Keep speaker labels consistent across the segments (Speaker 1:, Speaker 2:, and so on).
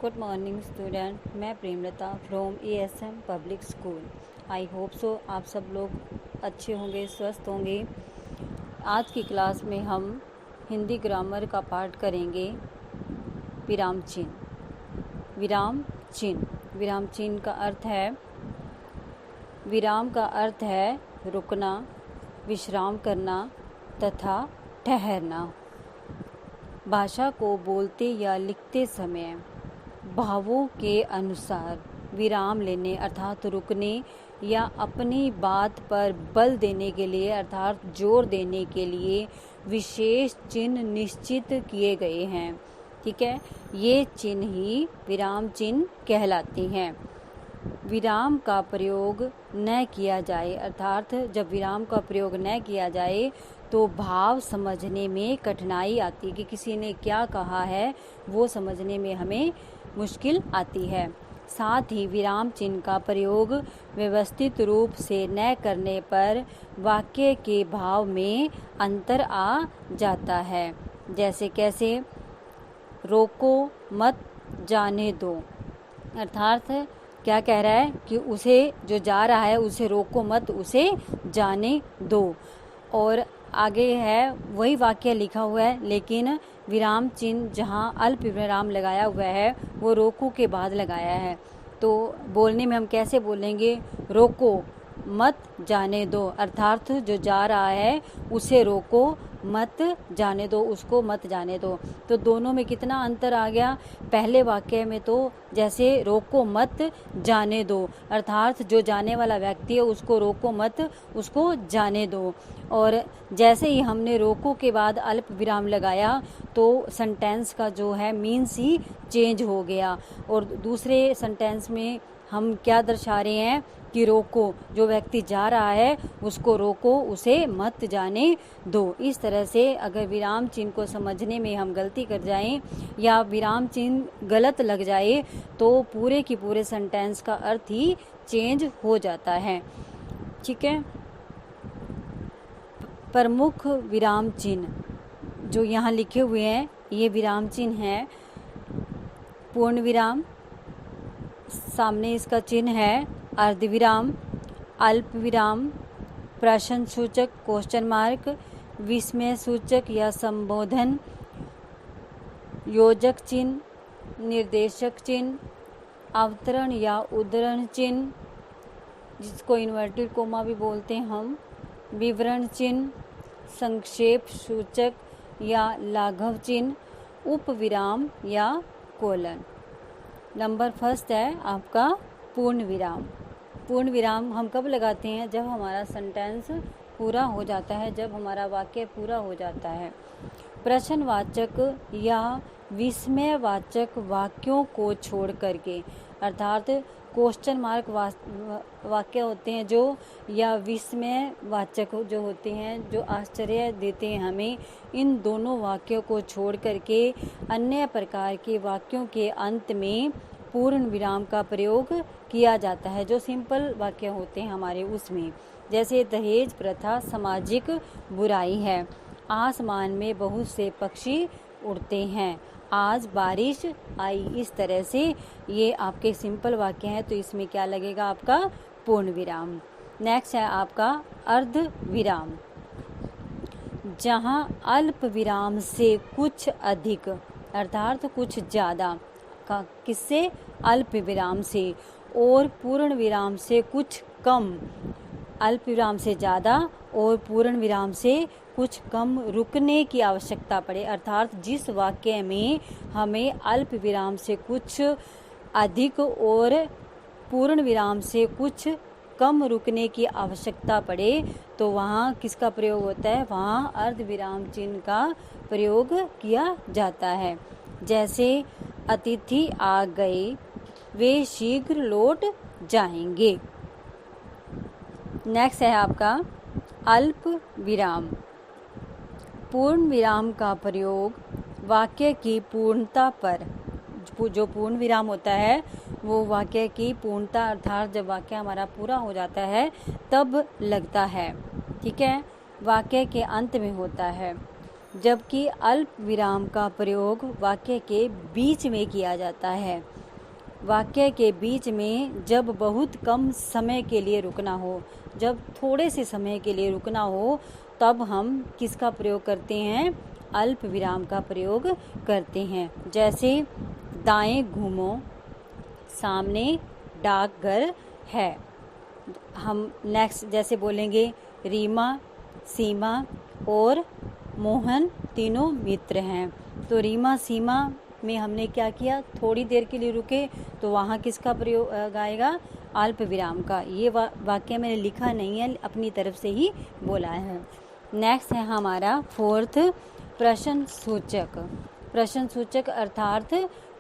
Speaker 1: Good morning student, मैं Premlata from ESM public school. I hope so आप सब लोग अच्छे होंगे, स्वस्थ होंगे। आज की क्लास में हम हिंदी ग्रामर का पाठ करेंगे। विराम चिन्ह। विराम चिन्ह। विराम चिन्ह का अर्थ है, विराम का अर्थ है रुकना, विश्राम करना तथा ठहरना। भाषा को बोलते या लिखते समय भावों के अनुसार विराम लेने अर्थात रुकने या अपनी बात पर बल देने के लिए अर्थात जोर देने के लिए विशेष चिन्ह निश्चित किए गए हैं। ठीक है, ये चिन्ह ही विराम चिन्ह कहलाते हैं। विराम का प्रयोग न किया जाए अर्थात जब विराम का प्रयोग न किया जाए तो भाव समझने में कठिनाई आती है कि किसी ने क्या कहा है वो समझने में हमें मुश्किल आती है। साथ ही विराम चिन्ह का प्रयोग व्यवस्थित रूप से न करने पर वाक्य के भाव में अंतर आ जाता है। जैसे कैसे, रोको मत जाने दो, अर्थात क्या कह रहा है कि उसे जो जा रहा है उसे रोको मत, उसे जाने दो। और आगे है वही वाक्य लिखा हुआ है लेकिन विराम चिन्ह जहाँ अल्प विराम लगाया हुआ है वो रोको के बाद लगाया है। तो बोलने में हम कैसे बोलेंगे, रोको मत जाने दो, अर्थात जो जा रहा है उसे रोको मत जाने दो, उसको मत जाने दो। तो दोनों में कितना अंतर आ गया। पहले वाक्य में तो जैसे रोको मत जाने दो अर्थात जो जाने वाला व्यक्ति है उसको रोको मत, उसको जाने दो। और जैसे ही हमने रोको के बाद अल्प विराम लगाया तो सेंटेंस का जो है मीन्स ही चेंज हो गया। और दूसरे सेंटेंस में हम क्या दर्शा रहे हैं कि रोको, जो व्यक्ति जा रहा है उसको रोको, उसे मत जाने दो। इस तरह से अगर विराम चिन्ह को समझने में हम गलती कर जाएं या विराम चिन्ह गलत लग जाए तो पूरे की पूरे सेंटेंस का अर्थ ही चेंज हो जाता है। ठीक है, प्रमुख विराम चिन्ह जो यहाँ लिखे हुए हैं ये विराम चिन्ह है। पूर्ण विराम, सामने इसका चिन्ह है अर्धविराम, अल्प विराम, प्रश्न सूचक क्वेश्चन मार्क, विस्मय सूचक या संबोधन, योजक चिन्ह, निर्देशक चिन्ह, अवतरण या उद्धरण चिन्ह जिसको इन्वर्टेड कोमा भी बोलते हैं हम, विवरण चिन्ह, संक्षेप सूचक या लाघव चिन्ह, उपविराम या कोलन। नंबर फर्स्ट है आपका पूर्ण विराम। पूर्ण विराम हम कब लगाते हैं, जब हमारा सेंटेंस पूरा हो जाता है, जब हमारा वाक्य पूरा हो जाता है। प्रश्नवाचक या विस्मयवाचक वाक्यों को छोड़ करके अर्थात क्वेश्चन मार्क वाक्य होते हैं जो, या विस्मयवाचक जो होते हैं जो आश्चर्य देते हैं हमें, इन दोनों वाक्यों को छोड़ करके अन्य प्रकार के वाक्यों के अंत में पूर्ण विराम का प्रयोग किया जाता है। जो सिंपल वाक्य होते हैं हमारे उसमें, जैसे दहेज प्रथा सामाजिक बुराई है, आसमान में बहुत से पक्षी उड़ते हैं, आज बारिश आई। इस तरह से ये आपके सिंपल वाक्य हैं तो इसमें क्या लगेगा आपका पूर्ण विराम। नेक्स्ट है आपका अर्ध विराम, जहाँ अल्प विराम से कुछ अधिक अर्थात कुछ ज़्यादा का, किससे, अल्प विराम से, और पूर्ण विराम से कुछ कम, अल्प विराम से ज़्यादा और पूर्ण विराम से कुछ कम रुकने की आवश्यकता पड़े अर्थात जिस वाक्य में हमें अल्प विराम से कुछ अधिक और पूर्ण विराम से कुछ कम रुकने की आवश्यकता पड़े तो वहाँ किसका प्रयोग होता है, वहाँ अर्ध विराम चिन्ह का प्रयोग किया जाता है। जैसे अतिथि आ गए, वे शीघ्र लौट जाएंगे। नेक्स्ट है आपका अल्प विराम। पूर्ण विराम का प्रयोग वाक्य की पूर्णता पर, जो पूर्ण विराम होता है वो वाक्य की पूर्णता अर्थात जब वाक्य हमारा पूरा हो जाता है तब लगता है। ठीक है, वाक्य के अंत में होता है। जबकि अल्प विराम का प्रयोग वाक्य के बीच में किया जाता है। वाक्य के बीच में जब बहुत कम समय के लिए रुकना हो, जब थोड़े से समय के लिए रुकना हो, तब हम किसका प्रयोग करते हैं? अल्प विराम का प्रयोग करते हैं। जैसे दाएं घूमो, सामने डाकघर है। हम नेक्स्ट जैसे बोलेंगे रीमा, सीमा और मोहन तीनों मित्र हैं। तो रीमा सीमा में हमने क्या किया? थोड़ी देर के लिए रुके, तो वहाँ किसका प्रयोग आएगा? अल्प विराम का। ये वाक्य मैंने लिखा नहीं है, अपनी तरफ से ही बोला है। नेक्स्ट है हमारा फोर्थ प्रश्न सूचक। प्रश्न सूचक अर्थात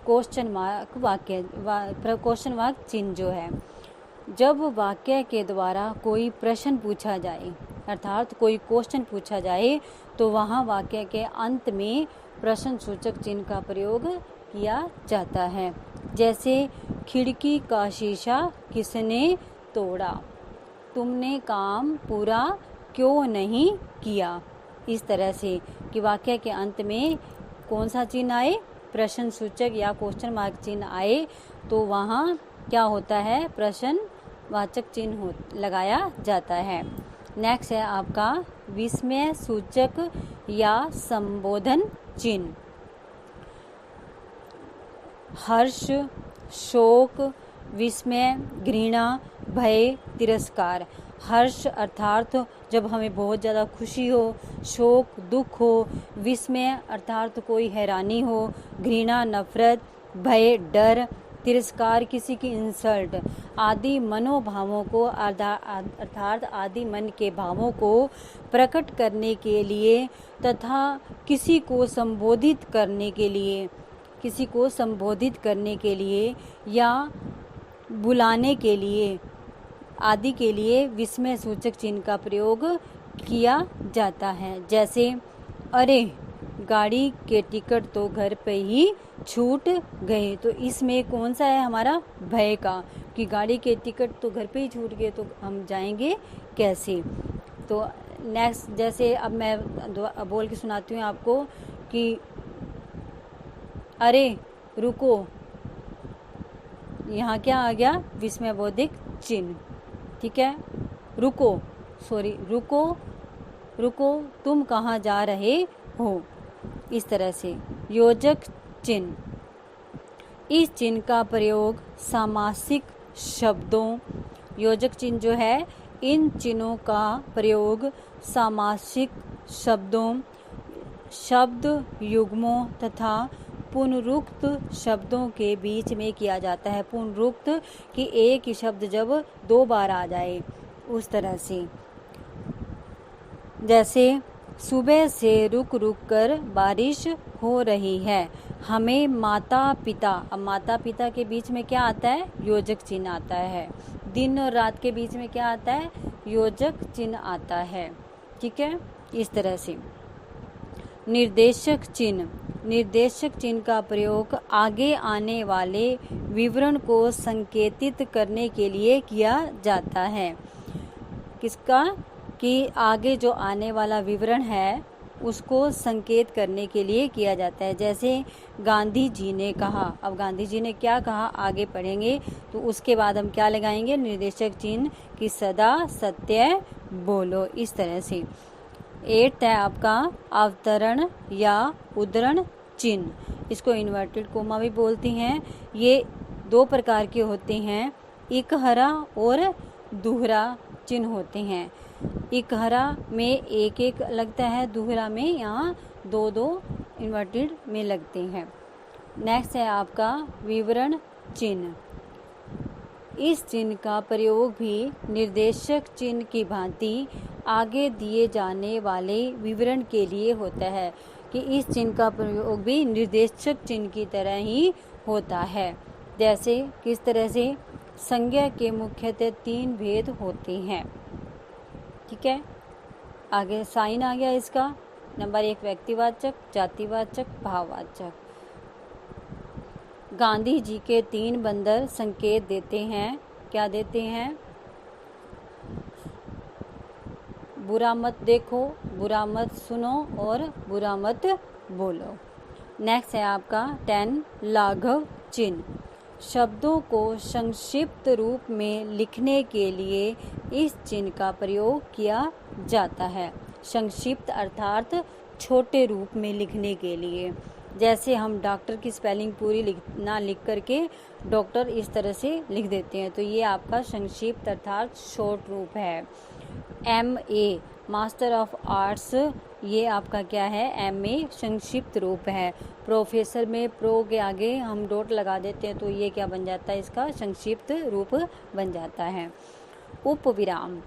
Speaker 1: क्वेश्चन मार्क वाक्य, क्वेश्चन मार्क चिन्ह जो है। जब वाक्य के द्वारा कोई प्रश्न पूछा जाए, अर्थात कोई क्वेश्चन पूछा जाए, तो वहाँ वाक्य के अंत में प्रश्न सूचक चिन्ह का प्रयोग किया जाता है। जैसे खिड़की का शीशा किसने तोड़ा? तुमने काम पूरा क्यों नहीं किया? इस तरह से कि वाक्य के अंत में कौन सा चिन्ह आए? प्रश्न सूचक या क्वेश्चन मार्क चिन्ह आए, तो वहाँ क्या होता है? प्रश्नवाचक चिन्ह लगाया जाता है। नेक्स्ट है आपका विस्मय सूचक या संबोधन चिन्ह। हर्ष, शोक, विस्मय, घृणा, भय, तिरस्कार। हर्ष अर्थात जब हमें बहुत ज़्यादा खुशी हो, शोक दुख हो, विस्मय अर्थात कोई हैरानी हो, घृणा नफरत, भय डर, तिरस्कार किसी की इंसल्ट आदि मनोभावों को अर्थात आदि मन के भावों को प्रकट करने के लिए तथा किसी को संबोधित करने के लिए या बुलाने के लिए आदि के लिए विस्मय सूचक चिन्ह का प्रयोग किया जाता है। जैसे अरे गाड़ी के टिकट तो घर पे ही छूट गए। तो इसमें कौन सा है हमारा? भय का, कि गाड़ी के टिकट तो घर पे ही छूट गए, तो हम जाएंगे कैसे? तो नेक्स्ट जैसे अब मैं बोल के सुनाती हूँ आपको कि अरे रुको, यहाँ क्या आ गया? विस्मयबोधक चिन्ह। ठीक है, रुको तुम कहाँ जा रहे हो? इस तरह से योजक चिन्ह। इस चिन्ह का प्रयोग सामासिक शब्दों, योजक चिन्ह जो है, इन चिन्हों का प्रयोग सामासिक शब्दों, शब्द युग्मों तथा पुनरुक्त शब्दों के बीच में किया जाता है। पुनरुक्त कि एक ही शब्द जब 2 बार आ जाए, उस तरह से। जैसे सुबह से रुक रुक कर बारिश हो रही है। हमें माता पिता, अब माता पिता के बीच में क्या आता है? योजक चिन्ह आता है। दिन और रात के बीच में क्या आता है? योजक चिन्ह आता है। ठीक है, इस तरह से। निर्देशक चिन्ह। निर्देशक चिन्ह का प्रयोग आगे आने वाले विवरण को संकेतित करने के लिए किया जाता है। किसका? कि आगे जो आने वाला विवरण है उसको संकेत करने के लिए किया जाता है। जैसे गांधी जी ने कहा, अब गांधी जी ने क्या कहा आगे पढ़ेंगे, तो उसके बाद हम क्या लगाएंगे? निर्देशक चिन्ह कि सदा सत्य बोलो। इस तरह से। 8 है आपका अवतरण या उद्धरण चिन्ह। इसको इन्वर्टेड कोमा भी बोलती हैं। ये 2 प्रकार के होते हैं, इकहरा और दोहरा चिन्ह होते हैं। इकहरा में एक एक लगता है, दोहरा में यहाँ 2-2 इन्वर्टेड में लगते हैं। नेक्स्ट है आपका विवरण चिन्ह। इस चिन्ह का प्रयोग भी निर्देशक चिन्ह की भांति आगे दिए जाने वाले विवरण के लिए होता है, कि इस चिन्ह का प्रयोग भी निर्देशक चिन्ह की तरह ही होता है। जैसे किस तरह से? संज्ञा के मुख्यतः 3 भेद होते हैं। ठीक है, आगे साइन आ गया इसका। नंबर 1 व्यक्तिवाचक, जातिवाचक, भाववाचक। गांधी जी के 3 बंदर संकेत देते हैं। क्या देते हैं? बुरा मत देखो, बुरा मत सुनो और बुरा मत बोलो। नेक्स्ट है आपका 10 लाघव चिन्ह। शब्दों को संक्षिप्त रूप में लिखने के लिए इस चिन्ह का प्रयोग किया जाता है। संक्षिप्त अर्थात छोटे रूप में लिखने के लिए, जैसे हम डॉक्टर की स्पेलिंग पूरी ना लिख करके डॉक्टर इस तरह से लिख देते हैं, तो ये आपका संक्षिप्त अर्थात शॉर्ट रूप है। MA मास्टर ऑफ आर्ट्स, ये आपका क्या है, MA संक्षिप्त रूप है। प्रोफेसर में प्रो के आगे हम डॉट लगा देते हैं, तो ये क्या बन जाता है, इसका संक्षिप्त रूप बन जाता है। उपविराम,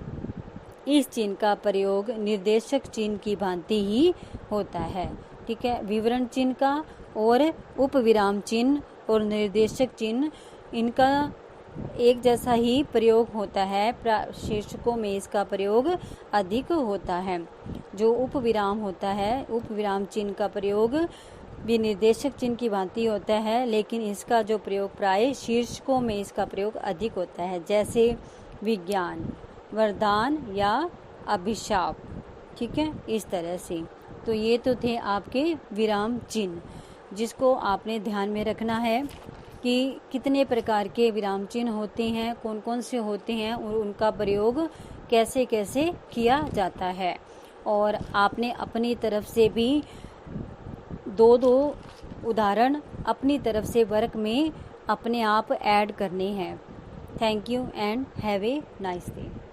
Speaker 1: इस चिन्ह का प्रयोग निर्देशक चिन्ह की भांति ही होता है। ठीक है, विवरण चिन्ह का और उपविराम चिन्ह और निर्देशक चिन्ह, इनका एक जैसा ही प्रयोग होता है, शीर्षकों में इसका प्रयोग अधिक होता है। जो उपविराम होता है, उपविराम चिन्ह का प्रयोग भी निर्देशक चिन्ह की भांति होता है, लेकिन इसका जो प्रयोग प्राय शीर्षकों में इसका प्रयोग अधिक होता है, जैसे विज्ञान, वरदान या अभिशाप। ठीक है, इस तरह से। तो ये तो थे आपके विराम चिन्ह, जिसको आपने ध्यान में रखना है कि कितने प्रकार के विराम चिन्ह होते हैं, कौन कौन से होते हैं और उनका प्रयोग कैसे कैसे किया जाता है। और आपने अपनी तरफ से भी दो उदाहरण अपनी तरफ से वर्क में अपने आप ऐड करने हैं। Thank you and have a nice day.